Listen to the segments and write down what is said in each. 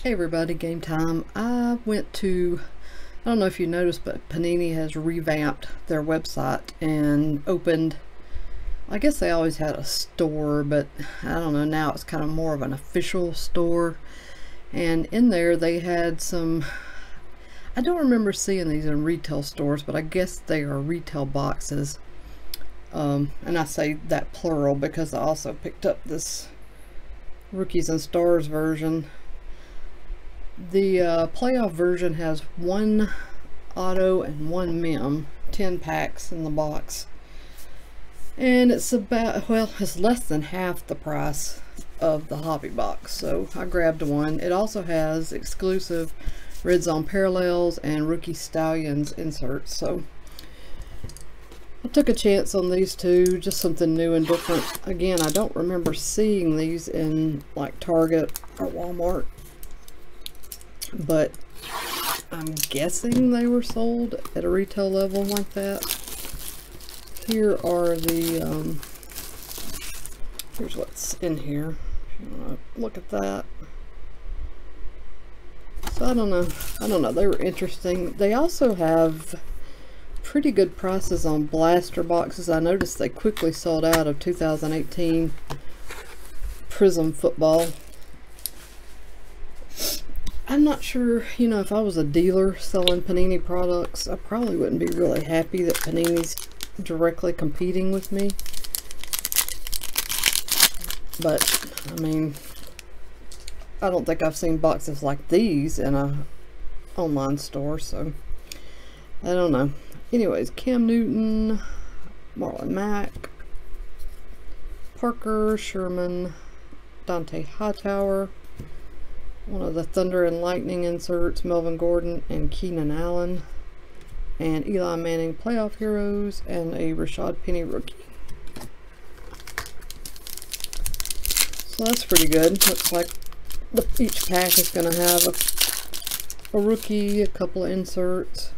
Hey everybody, game time. I don't know if you noticed, but Panini has revamped their website and opened, I guess they always had a store, but I don't know, now it's kind of more of an official store. And in there they had some, I don't remember seeing these in retail stores, but I guess they are retail boxes. And I say that plural because I also picked up this Rookies and Stars version. The playoff version has one auto and one mem, 10 packs in the box, and it's about, well, it's less than half the price of the hobby box, so I grabbed one. It also has exclusive Red Zone Parallels and Rookie Stallions inserts, so I took a chance on these two, just something new and different. Again, I don't remember seeing these in like Target or Walmart, but I'm guessing they were sold at a retail level like that. Here are the, here's what's in here, if you want to look at that. So I don't know, they were interesting. They also have pretty good prices on blaster boxes. I noticed they quickly sold out of 2018 Prism football. I'm not sure, you know, if I was a dealer selling Panini products, I probably wouldn't be really happy that Panini's directly competing with me. But, I mean, I don't think I've seen boxes like these in a online store, so I don't know. Anyways, Cam Newton, Marlon Mack, Parker, Sherman, Dante Hightower, one of the Thunder and Lightning inserts, Melvin Gordon and Keenan Allen, and Eli Manning playoff heroes, and a Rashad Penny rookie. So that's pretty good. Looks like each pack is going to have a rookie, a couple of inserts.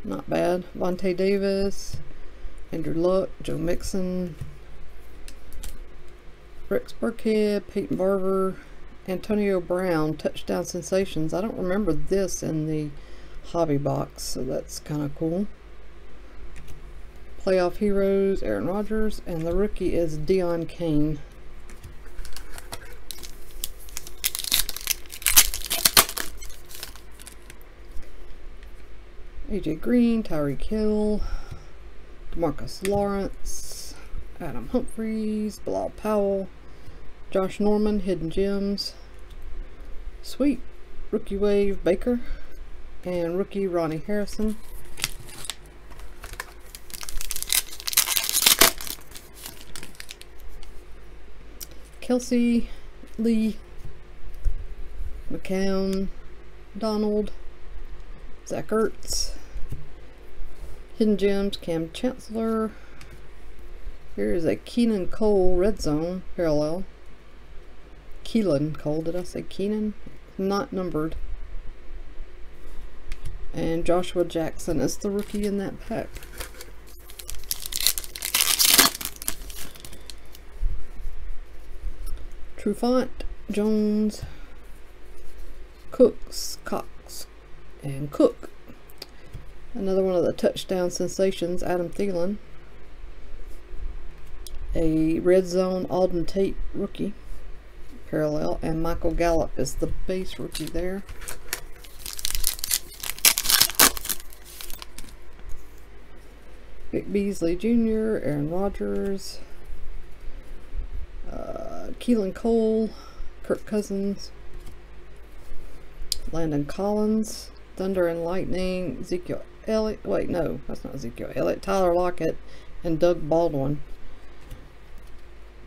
Not bad. Vontae Davis, Andrew Luck, Joe Mixon, Rex Burkhead, Peyton Barber, Antonio Brown, touchdown sensations. I don't remember this in the hobby box, so that's kind of cool. Playoff heroes, Aaron Rodgers, and the rookie is Deion Kane. AJ Green, Tyreek Hill, DeMarcus Lawrence, Adam Humphries, Bilal Powell, Josh Norman, Hidden Gems, sweet, rookie wave Baker, and rookie Ronnie Harrison. Kelsey, Lee, McCown, Donald, Zach Ertz, Hidden Gems, Cam Chancellor. Here is a Keenan Cole Red Zone Parallel. Keelan Cole, did I say Keenan? Not numbered. And Joshua Jackson is the rookie in that pack. Trufant, Jones, Cooks, Cox, and Cook. Another one of the touchdown sensations, Adam Thielen. A Red Zone Alden Tate rookie parallel, and Michael Gallup is the base rookie there. Vic Beasley Jr., Aaron Rodgers, Keelan Cole, Kirk Cousins, Landon Collins, Thunder and Lightning, Ezekiel Elliott, wait, no, that's not Ezekiel Elliott, Tyler Lockett, and Doug Baldwin.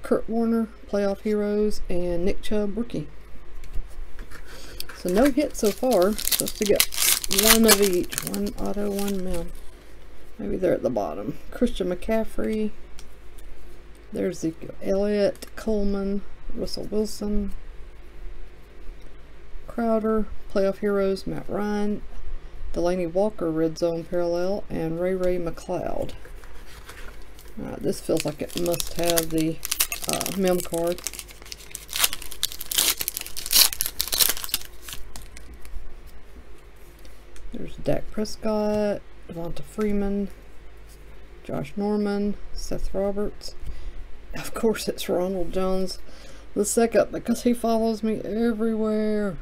Kurt Warner, playoff heroes, and Nick Chubb, rookie. So no hit so far. Supposed to get one of each. One auto, one mem. Maybe they're at the bottom. Christian McCaffrey. There's Ezekiel Elliott, Coleman, Russell Wilson, Crowder, playoff heroes, Matt Ryan, Delaney Walker, Red Zone Parallel, and Ray McLeod. This feels like it must have the mem card. There's Dak Prescott, Devonta Freeman, Josh Norman, Seth Roberts. Of course it's Ronald Jones the second, because he follows me everywhere.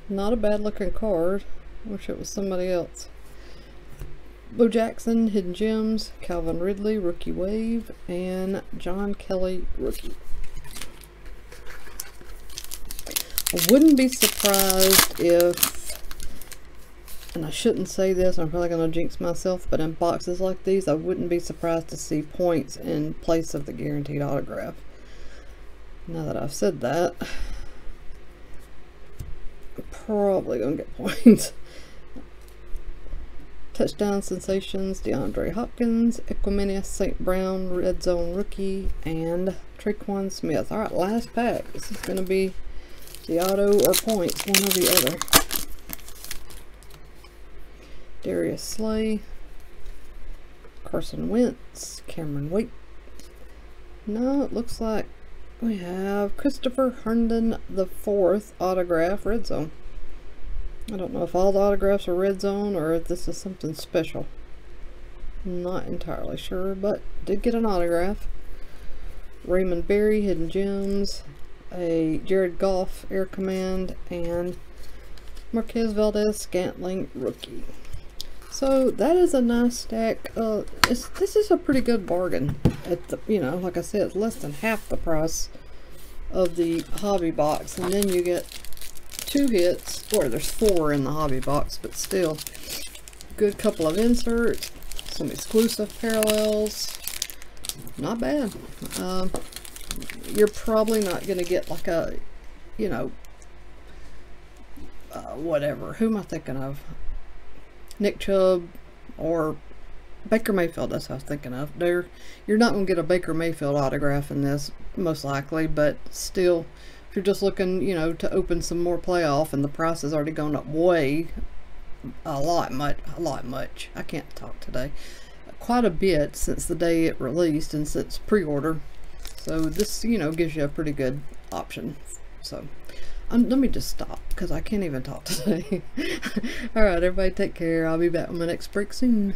Not a bad looking card. Wish it was somebody else. Bo Jackson, Hidden Gems, Calvin Ridley, Rookie Wave, and John Kelly, Rookie. I wouldn't be surprised if, and I shouldn't say this, I'm probably going to jinx myself, but in boxes like these, I wouldn't be surprised to see points in place of the guaranteed autograph. Now that I've said that, I'm probably going to get points. Touchdown Sensations, DeAndre Hopkins, Equiminius St. Brown, Red Zone Rookie, and Traquan Smith. Alright, last pack. This is going to be the auto or points, one or the other. Darius Slay, Carson Wentz, Cameron Wake. No, it looks like we have Christopher Herndon IV autograph, Red Zone. I don't know if all the autographs are Red Zone or if this is something special. Not entirely sure, but did get an autograph. Raymond Berry, Hidden Gems, a Jared Goff, Air Command, and Marquez Valdez-Scantling, Rookie. So that is a nice stack. This is a pretty good bargain. At the, you know, like I said, it's less than half the price of the hobby box, and then you get 2 hits, or there's 4 in the hobby box, but still, good couple of inserts, some exclusive parallels. Not bad. You're probably not going to get like a, you know, whatever. Who am I thinking of? Nick Chubb or Baker Mayfield, that's what I was thinking of. You're not going to get a Baker Mayfield autograph in this, most likely, but still, if you're just looking, you know, to open some more playoff and the price has already gone up way, a lot much. I can't talk today. Quite a bit since the day it released and since pre-order. So this, you know, gives you a pretty good option. So let me just stop because I can't even talk today. Alright, everybody take care. I'll be back with my next break soon.